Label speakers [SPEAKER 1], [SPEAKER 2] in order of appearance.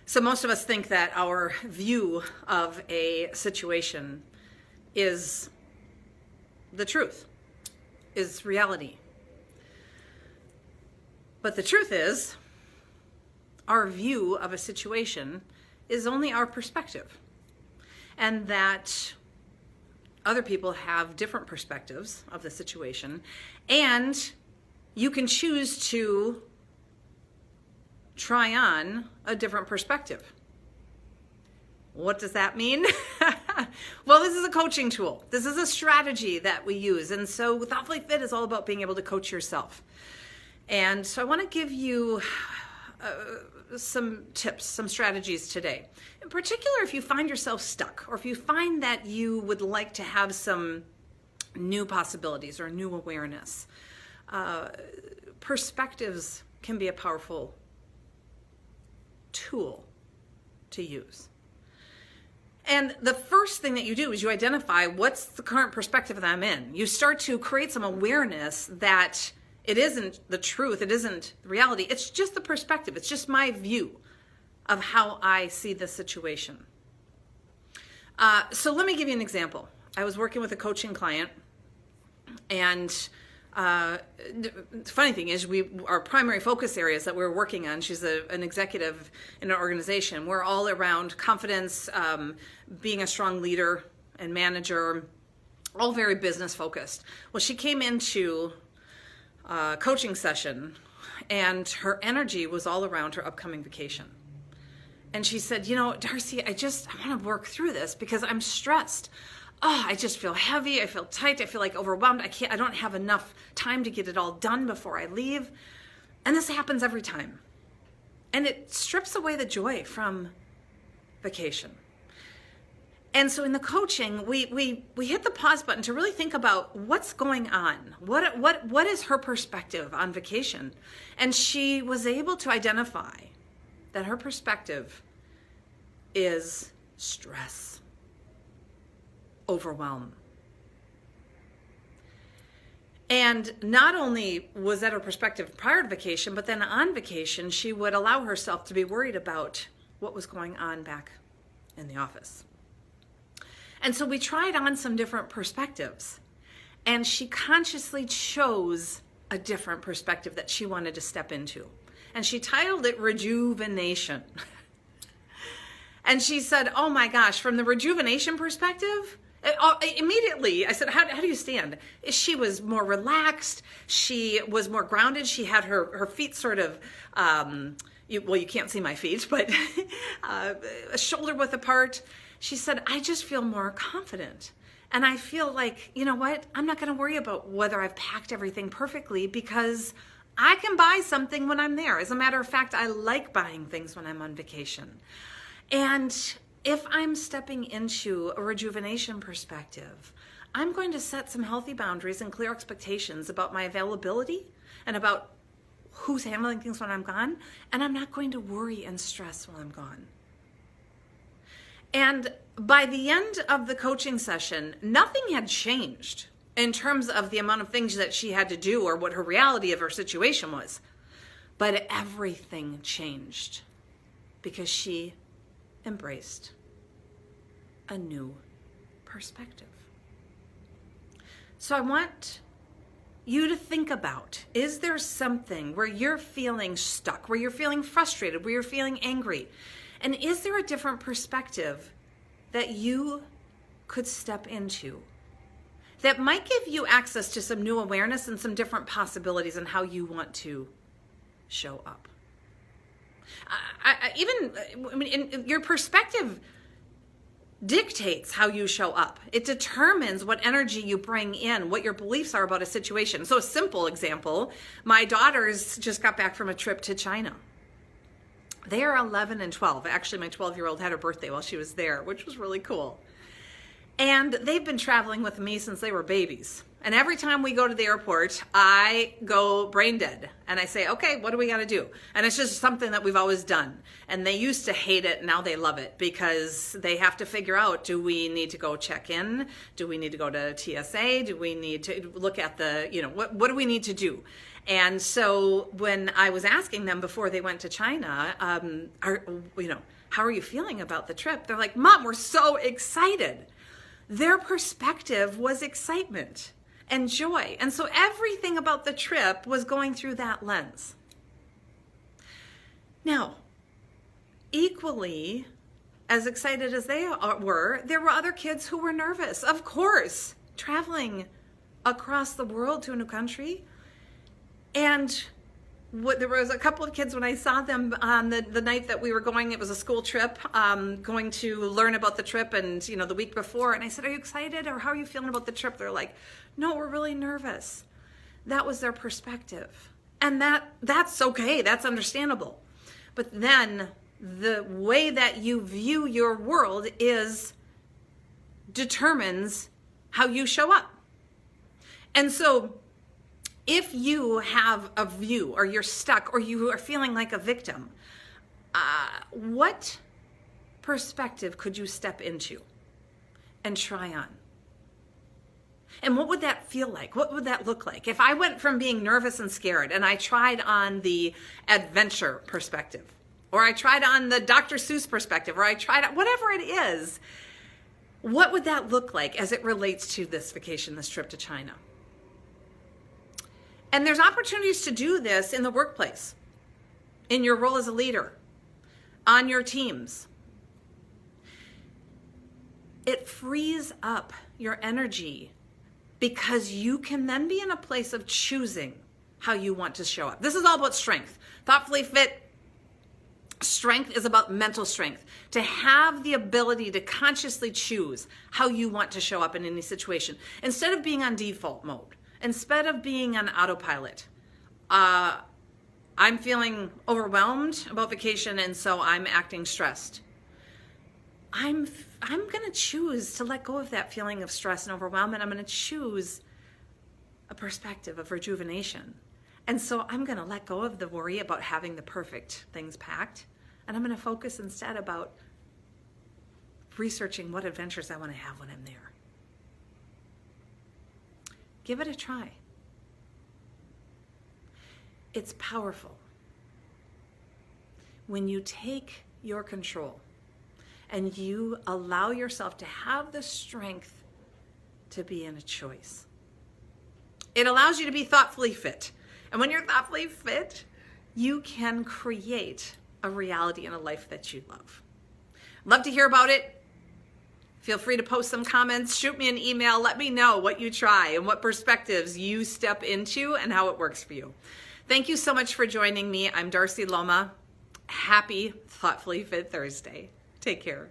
[SPEAKER 1] So most of us think that our view of a situation is the truth, is reality. But the truth is, our view of a situation is only our perspective. And that other people have different perspectives of the situation. And you can choose to try on a different perspective. What does that mean? Well, this is a coaching tool. This is a strategy that we use. And so Thoughtfully Fit is all about being able to coach yourself. And so I want to give you some tips, some strategies today. In particular, if you find yourself stuck, or if you find that you would like to have some new possibilities or new awareness, perspectives can be a powerful tool to use. And the first thing that you do is you identify what's the current perspective that I'm in. You start to create some awareness that it isn't the truth, it isn't the reality, it's just the perspective, it's just my view of how I see the situation. So let me give you an example. I was working with a coaching client, and the funny thing is our primary focus areas that we're working on, she's an executive in an organization, we're all around confidence, being a strong leader and manager, all very business focused. Well, she came into a coaching session and her energy was all around her upcoming vacation. And she said, Darcy, I want to work through this because I'm stressed. Oh, I just feel heavy. I feel tight. I feel like overwhelmed. I don't have enough time to get it all done before I leave. And this happens every time. And it strips away the joy from vacation. And so in the coaching, we hit the pause button to really think about what's going on. What is her perspective on vacation? And she was able to identify that her perspective is stress, overwhelm. And not only was that her perspective prior to vacation, but then on vacation, she would allow herself to be worried about what was going on back in the office. And so we tried on some different perspectives, and she consciously chose a different perspective that she wanted to step into. And she titled it Rejuvenation. And she said, oh my gosh, from the rejuvenation perspective, immediately I said, how do you stand? She was more relaxed. She was more grounded. She had her feet sort of, you can't see my feet, but a shoulder width apart. She said, I just feel more confident. And I feel like, you know what? I'm not going to worry about whether I've packed everything perfectly because I can buy something when I'm there. As a matter of fact, I like buying things when I'm on vacation. And if I'm stepping into a rejuvenation perspective, I'm going to set some healthy boundaries and clear expectations about my availability and about who's handling things when I'm gone. And I'm not going to worry and stress while I'm gone. And by the end of the coaching session, nothing had changed in terms of the amount of things that she had to do or what her reality of her situation was. But everything changed because she embraced a new perspective. So I want you to think about, is there something where you're feeling stuck, where you're feeling frustrated, where you're feeling angry? And is there a different perspective that you could step into that might give you access to some new awareness and some different possibilities in how you want to show up? Your perspective dictates how you show up. It determines what energy you bring in, what your beliefs are about a situation. So a simple example, my daughters just got back from a trip to China. They are 11 and 12. Actually, my 12-year-old had her birthday while she was there, which was really cool. And they've been traveling with me since they were babies. And every time we go to the airport, I go brain dead. And I say, okay, what do we got to do? And it's just something that we've always done. And they used to hate it. Now they love it because they have to figure out, do we need to go check in? Do we need to go to TSA? Do we need to look at the, what do we need to do? And so when I was asking them before they went to China, how are you feeling about the trip? They're like, Mom, we're so excited. Their perspective was excitement and joy. And so everything about the trip was going through that lens. Now, equally as excited as they were, there were other kids who were nervous. Of course, traveling across the world to a new country. And there was a couple of kids when I saw them on the night that we were going, it was a school trip, going to learn about the trip and, the week before. And I said, are you excited or how are you feeling about the trip? They're like, no, we're really nervous. That was their perspective. And that's okay. That's understandable. But then the way that you view your world determines how you show up. And so if you have a view or you're stuck or you are feeling like a victim, what perspective could you step into and try on? And what would that feel like? What would that look like? If I went from being nervous and scared and I tried on the adventure perspective, or I tried on the Dr. Seuss perspective, or I tried on whatever it is, what would that look like as it relates to this vacation, this trip to China? And there's opportunities to do this in the workplace, in your role as a leader, on your teams. It frees up your energy because you can then be in a place of choosing how you want to show up. This is all about strength. Thoughtfully Fit strength is about mental strength, to have the ability to consciously choose how you want to show up in any situation instead of being on default mode. Instead of being on autopilot. I'm feeling overwhelmed about vacation, and so I'm acting stressed. I'm going to choose to let go of that feeling of stress and overwhelm, and I'm going to choose a perspective of rejuvenation. And so I'm going to let go of the worry about having the perfect things packed, and I'm going to focus instead about researching what adventures I want to have when I'm there. Give it a try. It's powerful when you take your control and you allow yourself to have the strength to be in a choice. It allows you to be thoughtfully fit. And when you're thoughtfully fit, you can create a reality and a life that you love. Love to hear about it. Feel free to post some comments, shoot me an email, let me know what you try and what perspectives you step into and how it works for you. Thank you so much for joining me. I'm Darcy Loma. Happy Thoughtfully Fit Thursday. Take care.